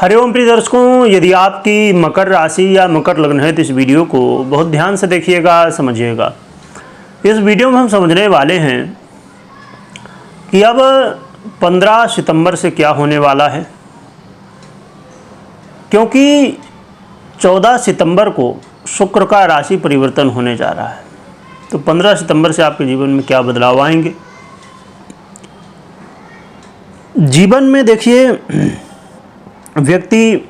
हरिओम प्रिय दर्शकों, यदि आपकी मकर राशि या मकर लग्न है तो इस वीडियो को बहुत ध्यान से देखिएगा, समझिएगा। इस वीडियो में हम समझने वाले हैं कि अब 15 सितंबर से क्या होने वाला है, क्योंकि 14 सितंबर को शुक्र का राशि परिवर्तन होने जा रहा है। तो 15 सितंबर से आपके जीवन में क्या बदलाव आएंगे। जीवन में देखिए, व्यक्ति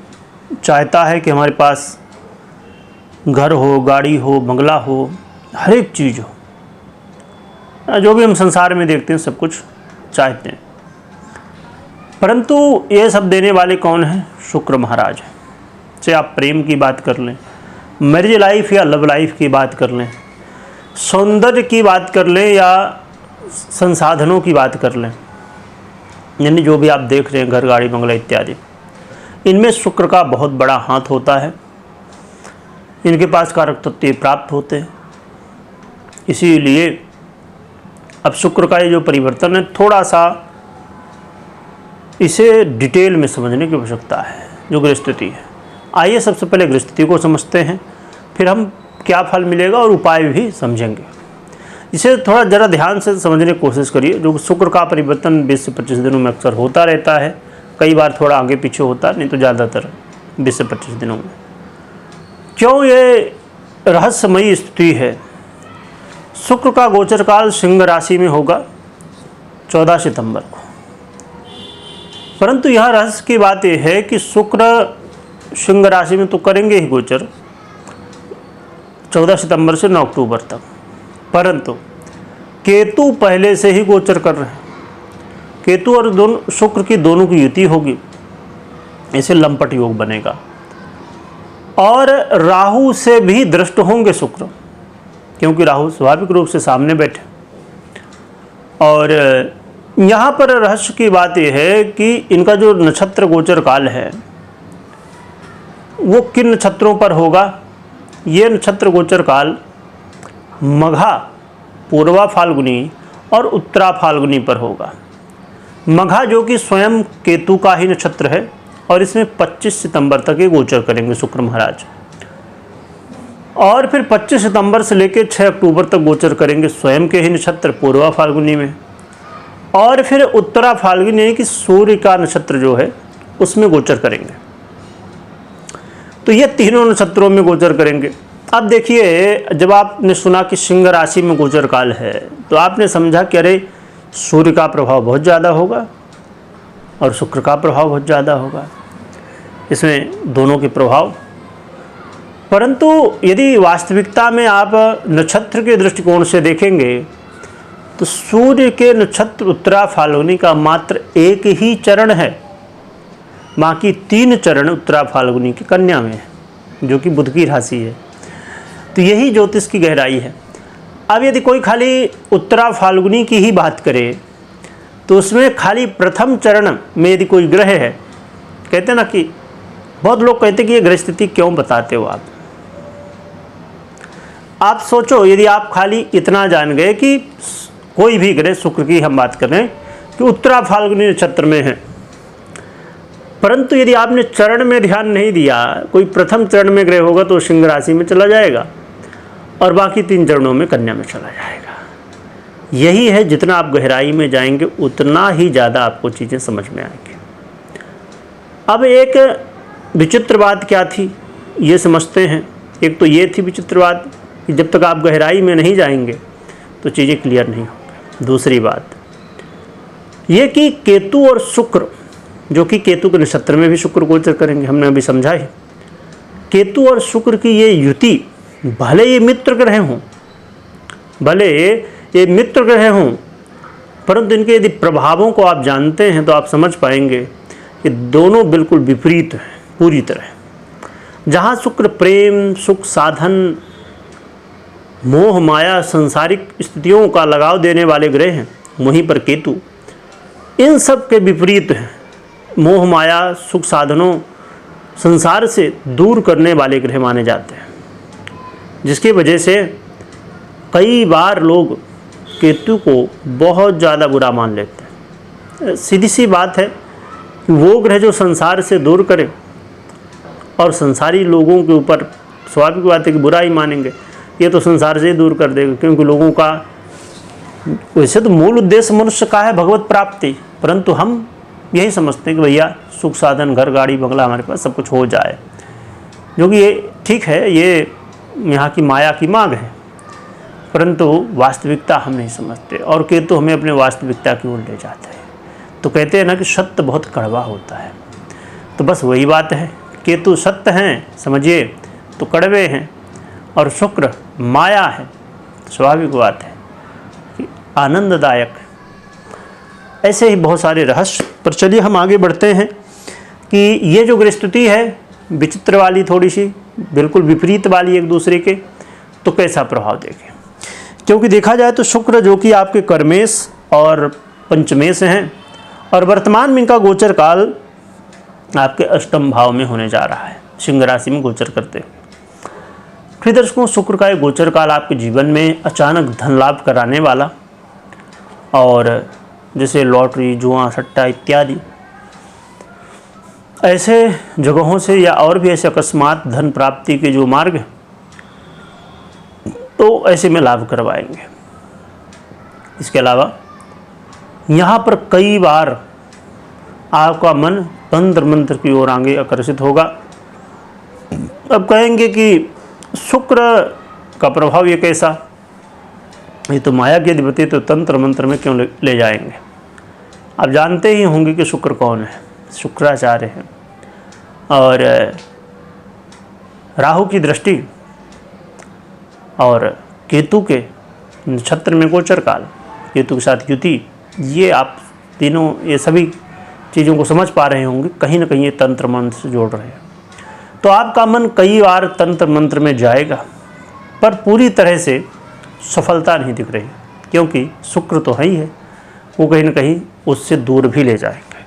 चाहता है कि हमारे पास घर हो, गाड़ी हो, बंगला हो, हर एक चीज़ हो, जो भी हम संसार में देखते हैं सब कुछ चाहते हैं। परंतु ये सब देने वाले कौन हैं? शुक्र महाराज हैं। चाहे आप प्रेम की बात कर लें, मैरिज लाइफ या लव लाइफ की बात कर लें, सौंदर्य की बात कर लें या संसाधनों की बात कर लें, यानी जो भी आप देख रहे हैं घर, गाड़ी, बंगला इत्यादि, इनमें शुक्र का बहुत बड़ा हाथ होता है। इनके पास कारक तत्व प्राप्त होते हैं। इसीलिए अब शुक्र का ये जो परिवर्तन है, थोड़ा सा इसे डिटेल में समझने की आवश्यकता है। जो गृहस्थिति है, आइए सबसे पहले गृहस्थिति को समझते हैं, फिर हम क्या फल मिलेगा और उपाय भी समझेंगे। इसे थोड़ा ज़रा ध्यान से समझने की कोशिश करिए। जो शुक्र का परिवर्तन 20 से 25 दिनों में अक्सर होता रहता है, कई बार थोड़ा आगे पीछे होता, नहीं तो ज़्यादातर 20 से 25 दिनों में। क्यों ये रहस्यमयी स्थिति है? शुक्र का गोचर काल सिंह राशि में होगा 14 सितंबर को, परंतु यह रहस्य की बात यह है कि शुक्र सिंह राशि में तो करेंगे ही गोचर 14 सितंबर से 9 अक्टूबर तक, परंतु केतु पहले से ही गोचर कर रहे हैं। केतु और दोनों शुक्र की दोनों की युति होगी, इसे लंपट योग बनेगा। और राहु से भी दृष्ट होंगे शुक्र, क्योंकि राहु स्वाभाविक रूप से सामने बैठे। और यहाँ पर रहस्य की बात यह है कि इनका जो नक्षत्र गोचर काल है वो किन नक्षत्रों पर होगा। ये नक्षत्र गोचर काल मघा, पूर्वा फाल्गुनी और उत्तरा फाल्गुनी पर होगा। मघा जो कि स्वयं केतु का ही नक्षत्र है, और इसमें 25 सितंबर तक ये गोचर करेंगे शुक्र महाराज। और फिर 25 सितंबर से लेकर 6 अक्टूबर तक गोचर करेंगे स्वयं के ही नक्षत्र पूर्वा फाल्गुनी में। और फिर उत्तरा फाल्गुनी यानी कि सूर्य का नक्षत्र जो है उसमें गोचर करेंगे। तो ये तीनों नक्षत्रों में गोचर करेंगे। अब देखिए, जब आपने सुना कि सिंह राशि में गोचर काल है तो आपने समझा कि अरे सूर्य का प्रभाव बहुत ज़्यादा होगा और शुक्र का प्रभाव बहुत ज़्यादा होगा, इसमें दोनों के प्रभाव। परंतु यदि वास्तविकता में आप नक्षत्र के दृष्टिकोण से देखेंगे तो सूर्य के नक्षत्र उत्तरा फाल्गुनी का मात्र एक ही चरण है, बाकी 3 चरण उत्तरा फाल्गुनी की कन्या में है, जो कि बुध की राशि है। तो यही ज्योतिष की गहराई है। अब यदि कोई खाली उत्तरा फाल्गुनी की ही बात करे तो उसमें खाली प्रथम चरण में यदि कोई ग्रह है, कहते ना कि बहुत लोग कहते कि ये ग्रह स्थिति क्यों बताते हो आप सोचो, यदि आप खाली इतना जान गए कि कोई भी ग्रह, शुक्र की हम बात कर रहे हैं कि उत्तरा फाल्गुनी नक्षत्र में है, परंतु यदि आपने चरण में ध्यान नहीं दिया, कोई प्रथम चरण में ग्रह होगा तो सिंह राशि में चला जाएगा और बाकी 3 चरणों में कन्या में चला जाएगा। यही है, जितना आप गहराई में जाएंगे उतना ही ज़्यादा आपको चीज़ें समझ में आएंगी। अब एक विचित्र बात क्या थी ये समझते हैं। एक तो ये थी विचित्र बात कि जब तक आप गहराई में नहीं जाएंगे तो चीज़ें क्लियर नहीं होंगी। दूसरी बात ये कि केतु और शुक्र, जो कि केतु के नक्षत्र में भी शुक्र गोचर करेंगे, हमने अभी समझा है। केतु और शुक्र की ये युति, भले ये मित्र ग्रह हों, परंतु इनके यदि प्रभावों को आप जानते हैं तो आप समझ पाएंगे कि दोनों बिल्कुल विपरीत हैं पूरी तरह। जहाँ शुक्र प्रेम, सुख, साधन, मोह, माया, सांसारिक स्थितियों का लगाव देने वाले ग्रह हैं, वहीं पर केतु इन सब के विपरीत हैं। मोह, माया, सुख, साधनों, संसार से दूर करने वाले ग्रह माने जाते हैं, जिसकी वजह से कई बार लोग केतु को बहुत ज़्यादा बुरा मान लेते हैं। सीधी सी बात है वो ग्रह जो संसार से दूर करे, और संसारी लोगों के ऊपर स्वाभाविक बात है कि बुरा ही मानेंगे, ये तो संसार से ही दूर कर देगा, क्योंकि लोगों का वैसे तो मूल उद्देश्य मनुष्य का है भगवत प्राप्ति, परंतु हम यही समझते हैं कि भैया सुख साधन, घर गाड़ी बंगला हमारे पास सब कुछ हो जाए, जो कि ये ठीक है, ये यहाँ की माया की मांग है, परंतु वास्तविकता हम नहीं समझते, और केतु हमें अपने वास्तविकता की ओर ले जाते हैं। तो कहते हैं ना कि सत्य बहुत कड़वा होता है, तो बस वही बात है, केतु सत्य हैं समझिए तो कड़वे हैं, और शुक्र माया है, स्वाभाविक बात है कि आनंददायक। ऐसे ही बहुत सारे रहस्य, पर चलिए हम आगे बढ़ते हैं कि ये जो गृहस्थिति है विचित्र वाली, थोड़ी सी बिल्कुल विपरीत वाली एक दूसरे के, तो कैसा प्रभाव देखें। क्योंकि देखा जाए तो शुक्र जो कि आपके कर्मेश और पंचमेश हैं, और वर्तमान में इनका गोचर काल आपके अष्टम भाव में होने जा रहा है, सिंह राशि में गोचर करते हैं। प्रिय दर्शकों, शुक्र का एक गोचर काल आपके जीवन में अचानक धन लाभ कराने वाला, और जैसे लॉटरी, जुआ, सट्टा इत्यादि ऐसे जगहों से, या और भी ऐसे अकस्मात धन प्राप्ति के जो मार्ग, तो ऐसे में लाभ करवाएंगे। इसके अलावा यहाँ पर कई बार आपका मन तंत्र मंत्र की ओर आगे आकर्षित होगा। अब कहेंगे कि शुक्र का प्रभाव ये कैसा, ये तो माया के अधिपति, तो तंत्र मंत्र में क्यों ले जाएंगे। आप जानते ही होंगे कि शुक्र कौन है, शुक्राचार्य है, और राहु की दृष्टि और केतु के नक्षत्र में गोचर काल, केतु के साथ युति, ये आप तीनों ये सभी चीज़ों को समझ पा रहे होंगे, कहीं ना कहीं ये तंत्र मंत्र से जोड़ रहे हैं। तो आपका मन कई बार तंत्र मंत्र में जाएगा, पर पूरी तरह से सफलता नहीं दिख रही, क्योंकि शुक्र तो है ही है, वो कहीं ना कहीं उससे दूर भी ले जाएंगे।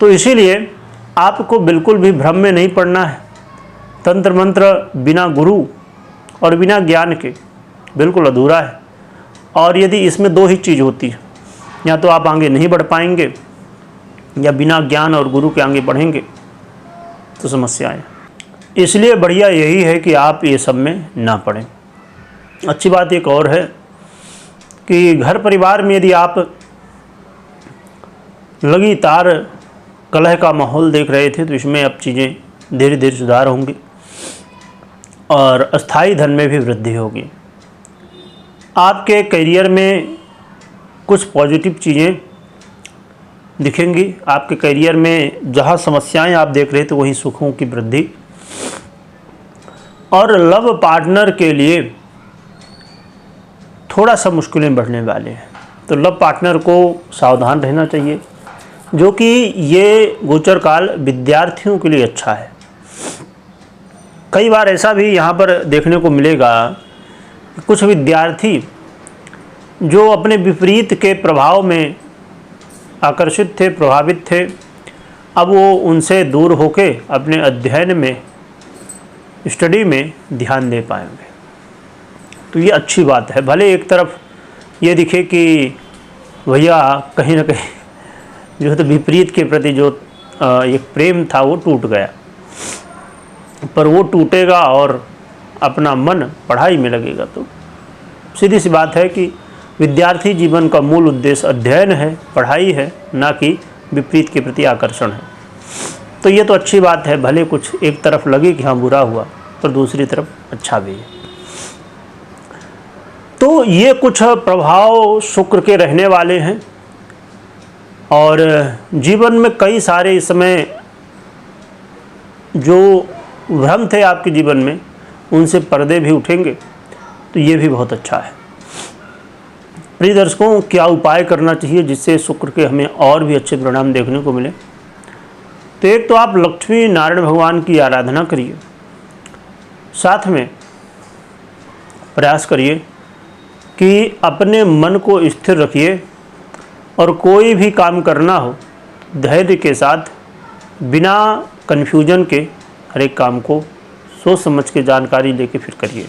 तो इसीलिए आपको बिल्कुल भी भ्रम में नहीं पड़ना है। तंत्र मंत्र बिना गुरु और बिना ज्ञान के बिल्कुल अधूरा है, और यदि इसमें दो ही चीज़ होती है, या तो आप आगे नहीं बढ़ पाएंगे, या बिना ज्ञान और गुरु के आगे बढ़ेंगे तो समस्या है। इसलिए बढ़िया यही है कि आप ये सब में ना पड़ें। अच्छी बात एक और है कि घर परिवार में यदि आप लगातार कलह का माहौल देख रहे थे, तो इसमें अब चीज़ें धीरे धीरे सुधार होंगी, और अस्थाई धन में भी वृद्धि होगी। आपके करियर में कुछ पॉजिटिव चीज़ें दिखेंगी। आपके करियर में जहाँ समस्याएं आप देख रहे थे, वहीं सुखों की वृद्धि। और लव पार्टनर के लिए थोड़ा सा मुश्किलें बढ़ने वाले हैं, तो लव पार्टनर को सावधान रहना चाहिए, जो कि ये गोचर काल विद्यार्थियों के लिए अच्छा है। कई बार ऐसा भी यहाँ पर देखने को मिलेगा कि कुछ विद्यार्थी जो अपने विपरीत के प्रभाव में आकर्षित थे, प्रभावित थे, अब वो उनसे दूर होके अपने अध्ययन में, स्टडी में ध्यान दे पाएंगे। तो ये अच्छी बात है। भले एक तरफ ये दिखे कि भैया कहीं ना कहीं जो है तो विपरीत के प्रति जो एक प्रेम था वो टूट गया, पर वो टूटेगा और अपना मन पढ़ाई में लगेगा, तो सीधी सी बात है कि विद्यार्थी जीवन का मूल उद्देश्य अध्ययन है, पढ़ाई है, ना कि विपरीत के प्रति आकर्षण है। तो ये तो अच्छी बात है, भले कुछ एक तरफ लगे कि हाँ बुरा हुआ, पर दूसरी तरफ अच्छा भी है। तो ये कुछ प्रभाव शुक्र के रहने वाले हैं, और जीवन में कई सारे इस समय जो भ्रम थे आपके जीवन में, उनसे पर्दे भी उठेंगे, तो ये भी बहुत अच्छा है। प्रिय दर्शकों, क्या उपाय करना चाहिए जिससे शुक्र के हमें और भी अच्छे परिणाम देखने को मिले। तो एक तो आप लक्ष्मी नारायण भगवान की आराधना करिए, साथ में प्रयास करिए कि अपने मन को स्थिर रखिए, और कोई भी काम करना हो धैर्य के साथ, बिना कन्फ्यूजन के हर एक काम को सोच समझ के जानकारी लेके फिर करिए,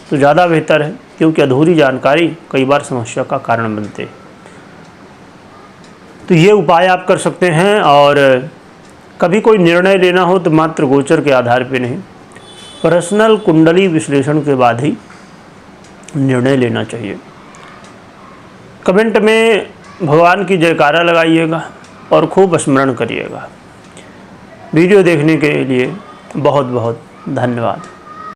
तो ज़्यादा बेहतर है, क्योंकि अधूरी जानकारी कई बार समस्या का कारण बनते हैं। तो ये उपाय आप कर सकते हैं। और कभी कोई निर्णय लेना हो तो मात्र गोचर के आधार पे नहीं, पर्सनल कुंडली विश्लेषण के बाद ही निर्णय लेना चाहिए। कमेंट में भगवान की जयकारा लगाइएगा और खूब स्मरण करिएगा। वीडियो देखने के लिए बहुत बहुत धन्यवाद।